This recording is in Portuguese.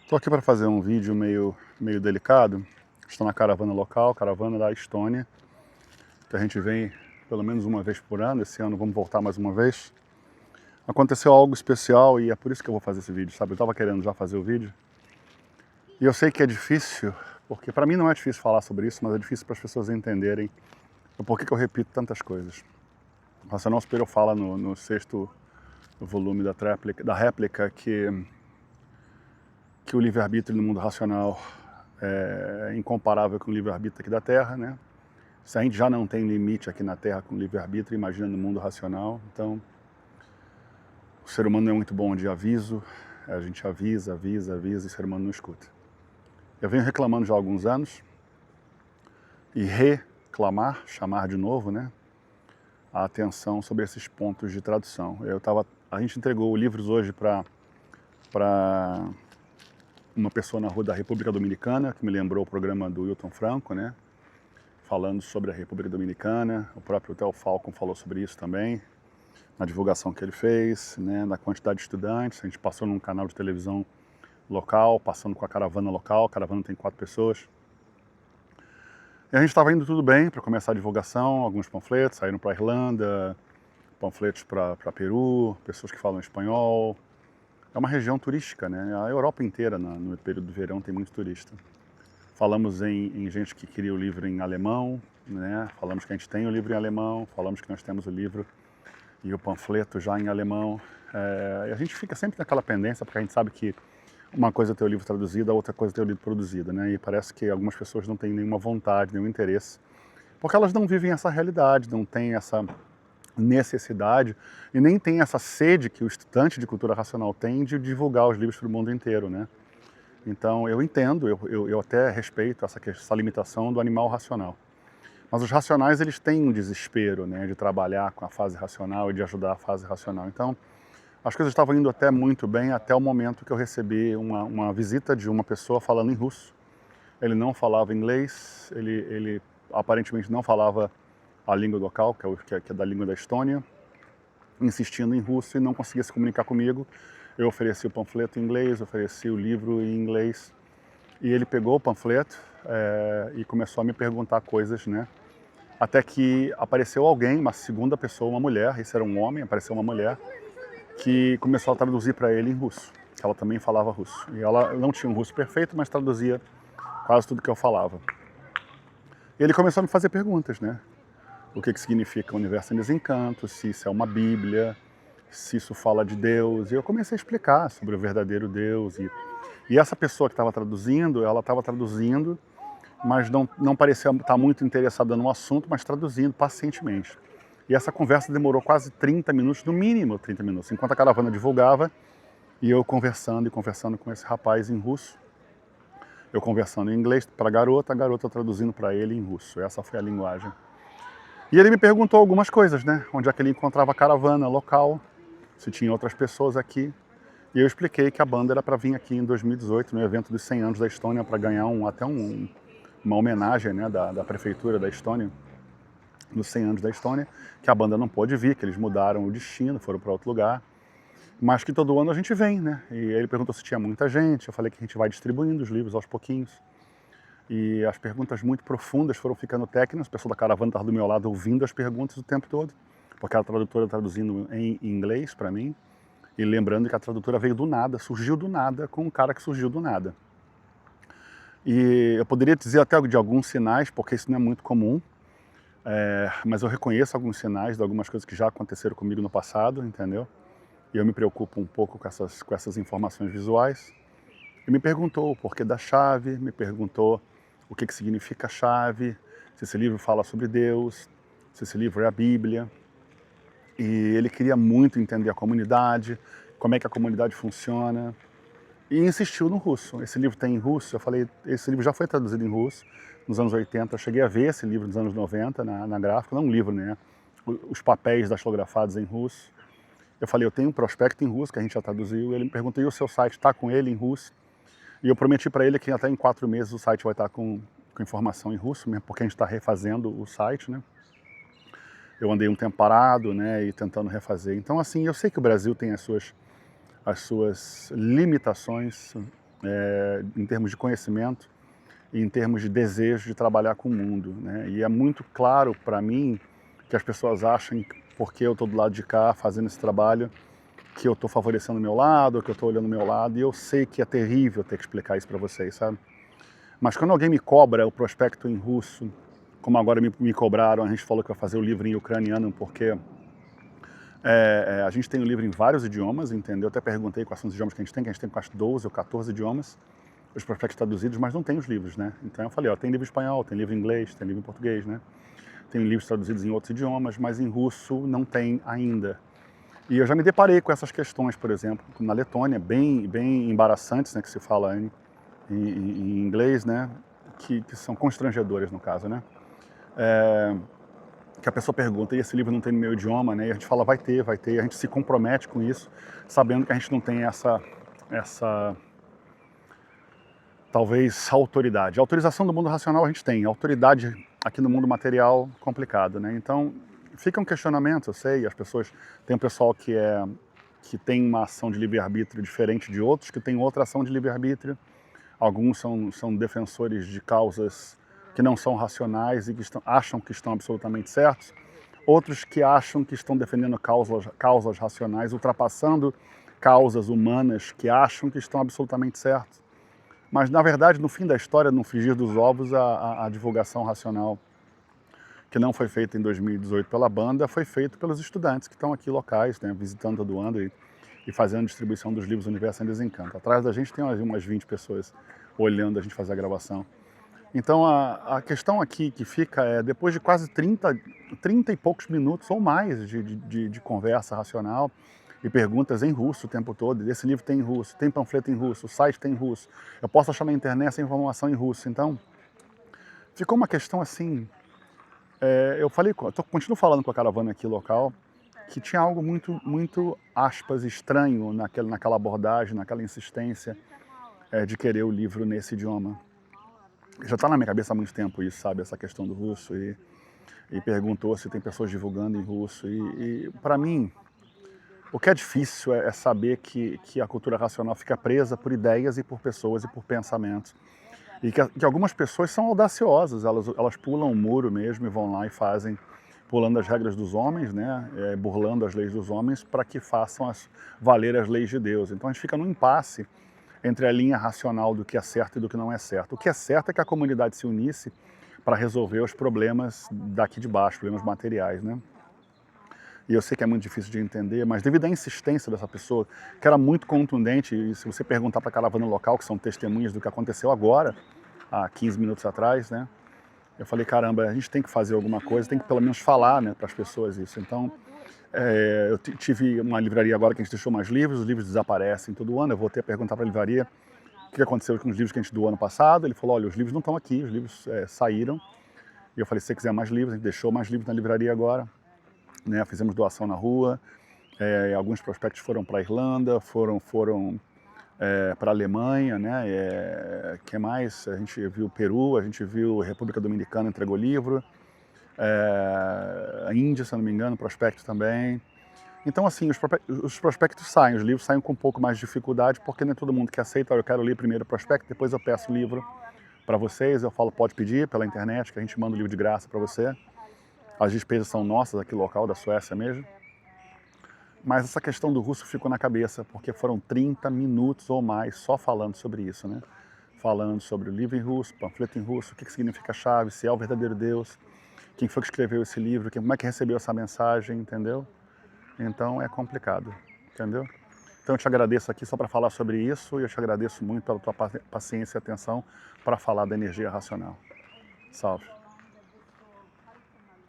Estou aqui para fazer um vídeo meio delicado. Estou na caravana local, caravana da Estônia, que a gente vem pelo menos uma vez por ano. Esse ano vamos voltar mais uma vez. Aconteceu algo especial e é por isso que eu vou fazer esse vídeo, sabe? Eu estava querendo já fazer o vídeo. E eu sei que é difícil, porque para mim não é difícil falar sobre isso, mas é difícil para as pessoas entenderem o porquê que eu repito tantas coisas. O Racional Superior fala no sexto volume da réplica que o livre-arbítrio no mundo racional é incomparável com o livre-arbítrio aqui da Terra, né? Se a gente já não tem limite aqui na Terra com o livre-arbítrio, imagina no mundo racional. Então, o ser humano não é muito bom de aviso, a gente avisa e o ser humano não escuta. Eu venho reclamando já há alguns anos, e reclamar, chamar de novo, né? A atenção sobre esses pontos de tradução. A gente entregou livros hoje para uma pessoa na rua da República Dominicana, que me lembrou o programa do Wilton Franco, né? Falando sobre a República Dominicana. O próprio Theo Falcon falou sobre isso também, na divulgação que ele fez, né? Na quantidade de estudantes. A gente passou num canal de televisão local, passando com a caravana local. A caravana tem 4 pessoas. E a gente estava indo tudo bem para começar a divulgação. Alguns panfletos saíram para a Irlanda, panfletos para Peru, pessoas que falam espanhol. É uma região turística, né? A Europa inteira, no período do verão, tem muito turista. Falamos em gente que queria o livro em alemão, né? Falamos que a gente tem o livro em alemão, falamos que nós temos o livro e o panfleto já em alemão. E a gente fica sempre naquela pendência, porque a gente sabe que uma coisa é ter o livro traduzido, a outra coisa é ter o livro produzido, né? E parece que algumas pessoas não têm nenhuma vontade, nenhum interesse, porque elas não vivem essa realidade, não têm essa necessidade e nem tem essa sede que o estudante de cultura racional tem de divulgar os livros para o mundo inteiro, né? Então eu entendo, eu até respeito essa limitação do animal racional. Mas os racionais, eles têm um desespero, né, de trabalhar com a fase racional e de ajudar a fase racional. Então as coisas estavam indo até muito bem até o momento que eu recebi uma visita de uma pessoa falando em russo. Ele não falava inglês, ele aparentemente não falava a língua local, que é da língua da Estônia, insistindo em russo e não conseguia se comunicar comigo. Eu ofereci o panfleto em inglês, ofereci o livro em inglês, e ele pegou o panfleto e começou a me perguntar coisas, né? Até que apareceu alguém, uma segunda pessoa, uma mulher, esse era um homem, apareceu uma mulher, que começou a traduzir para ele em russo. Ela também falava russo. E ela não tinha um russo perfeito, mas traduzia quase tudo que eu falava. E ele começou a me fazer perguntas, né? O que significa o universo em desencanto, se isso é uma Bíblia, se isso fala de Deus. E eu comecei a explicar sobre o verdadeiro Deus. E essa pessoa que estava traduzindo, ela estava traduzindo, mas não parecia estar muito interessada no assunto, mas traduzindo pacientemente. E essa conversa demorou quase 30 minutos, no mínimo 30 minutos, enquanto a caravana divulgava, e eu conversando com esse rapaz em russo. Eu conversando em inglês para a garota traduzindo para ele em russo. Essa foi a linguagem. E ele me perguntou algumas coisas, né? Onde é que ele encontrava a caravana local, se tinha outras pessoas aqui. E eu expliquei que a banda era para vir aqui em 2018, no evento dos 100 anos da Estônia, para ganhar uma homenagem, né, da prefeitura da Estônia, nos 100 anos da Estônia, que a banda não pôde vir, que eles mudaram o destino, foram para outro lugar. Mas que todo ano a gente vem, né? E ele perguntou se tinha muita gente, eu falei que a gente vai distribuindo os livros aos pouquinhos. E as perguntas muito profundas foram ficando técnicas, a pessoa da caravana estava do meu lado ouvindo as perguntas o tempo todo, porque a tradutora traduzindo em inglês para mim, e lembrando que a tradutora veio do nada, surgiu do nada, com um cara que surgiu do nada. E eu poderia dizer até de alguns sinais, porque isso não é muito comum, mas eu reconheço alguns sinais de algumas coisas que já aconteceram comigo no passado, entendeu? E eu me preocupo um pouco com essas informações visuais. E me perguntou o porquê da chave, me perguntou o que significa chave, se esse livro fala sobre Deus, se esse livro é a Bíblia. E ele queria muito entender a comunidade, como é que a comunidade funciona. E insistiu no russo. Esse livro tem em russo? Eu falei, esse livro já foi traduzido em russo nos anos 80. Eu cheguei a ver esse livro nos anos 90 na gráfica, não um livro, né? Os papéis dastilografados em russo. Eu falei, eu tenho um prospecto em russo que a gente já traduziu. Ele me perguntou, e o seu site está com ele em russo? E eu prometi para ele que até em 4 meses o site vai estar com informação em russo, mesmo porque a gente está refazendo o site, né? Eu andei um tempo parado, né, e tentando refazer. Então, assim, eu sei que o Brasil tem as suas limitações em termos de conhecimento e em termos de desejo de trabalhar com o mundo, né? E é muito claro para mim que as pessoas acham que porque eu estou do lado de cá fazendo esse trabalho, que eu estou favorecendo o meu lado, que eu estou olhando o meu lado, e eu sei que é terrível ter que explicar isso para vocês, sabe? Mas quando alguém me cobra o prospecto em russo, como agora me cobraram, a gente falou que vai fazer o livro em ucraniano, porque a gente tem o livro em vários idiomas, entendeu? Eu até perguntei quais são os idiomas que a gente tem quase 12 ou 14 idiomas, os prospectos traduzidos, mas não tem os livros, né? Então eu falei, ó, tem livro em espanhol, tem livro em inglês, tem livro em português, né? Tem livros traduzidos em outros idiomas, mas em russo não tem ainda. E eu já me deparei com essas questões, por exemplo, na Letônia, bem embaraçantes, né, que se fala em inglês, né, que são constrangedoras no caso, né, que a pessoa pergunta, e esse livro não tem no meu idioma, né, e a gente fala, vai ter, e a gente se compromete com isso, sabendo que a gente não tem essa talvez, autoridade. A autorização do mundo racional a gente tem, a autoridade aqui no mundo material, complicado, né, então fica um questionamento, eu sei, as pessoas, tem um pessoal que tem uma ação de livre-arbítrio diferente de outros, que tem outra ação de livre-arbítrio. Alguns são defensores de causas que não são racionais e que acham que estão absolutamente certos. Outros que acham que estão defendendo causas racionais, ultrapassando causas humanas que acham que estão absolutamente certos. Mas, na verdade, no fim da história, no frigir dos ovos, a divulgação racional que não foi feita em 2018 pela banda, foi feita pelos estudantes que estão aqui locais, né, visitando todo ano e fazendo a distribuição dos livros Universo em Desencanto. Atrás da gente tem umas 20 pessoas olhando a gente fazer a gravação. Então a questão aqui que fica é, depois de quase 30 e poucos minutos ou mais de conversa racional e perguntas em russo o tempo todo, esse livro tem em russo, tem panfleto em russo, o site tem em russo, eu posso achar na internet essa informação em russo, então ficou uma questão assim, eu continuo falando com a caravana aqui local, que tinha algo muito aspas, estranho naquela abordagem, naquela insistência de querer o livro nesse idioma. Já está na minha cabeça há muito tempo isso, sabe, essa questão do russo, e perguntou se tem pessoas divulgando em russo, e para mim, o que é difícil é saber que a cultura racional fica presa por ideias e por pessoas e por pensamentos. E que algumas pessoas são audaciosas, elas pulam o muro mesmo e vão lá e fazem, pulando as regras dos homens, né, burlando as leis dos homens para que façam valer as leis de Deus. Então a gente fica num impasse entre a linha racional do que é certo e do que não é certo. O que é certo é que a comunidade se unisse para resolver os problemas daqui de baixo, problemas materiais, né? E eu sei que é muito difícil de entender, mas devido à insistência dessa pessoa, que era muito contundente, e se você perguntar para a caravana local, que são testemunhas do que aconteceu agora, há 15 minutos atrás, né? Eu falei, caramba, a gente tem que fazer alguma coisa, tem que pelo menos falar, né, para as pessoas isso. Então, eu tive uma livraria agora que a gente deixou mais livros, os livros desaparecem todo ano, eu voltei a perguntar para a livraria o que aconteceu com os livros que a gente doou ano passado, ele falou, olha, os livros não estão aqui, os livros saíram, e eu falei, se você quiser mais livros, a gente deixou mais livros na livraria agora, né, fizemos doação na rua, alguns prospectos foram para a Irlanda, foram para a Alemanha, né, que mais? A gente viu Peru, a gente viu República Dominicana, entregou livro, a Índia, se eu não me engano, prospecto também. Então, assim, os prospectos saem, os livros saem com um pouco mais de dificuldade, porque não é todo mundo que aceita, eu quero ler primeiro o prospecto, depois eu peço o livro para vocês, eu falo, pode pedir pela internet, que a gente manda o livro de graça para você. As despesas são nossas, aqui local, da Suécia mesmo. Mas essa questão do russo ficou na cabeça, porque foram 30 minutos ou mais só falando sobre isso, né? Falando sobre o livro em russo, panfleto em russo, o que significa a chave, se é o verdadeiro Deus, quem foi que escreveu esse livro, como é que recebeu essa mensagem, entendeu? Então é complicado, entendeu? Então eu te agradeço aqui só para falar sobre isso, e eu te agradeço muito pela tua paciência e atenção para falar da energia racional. Salve!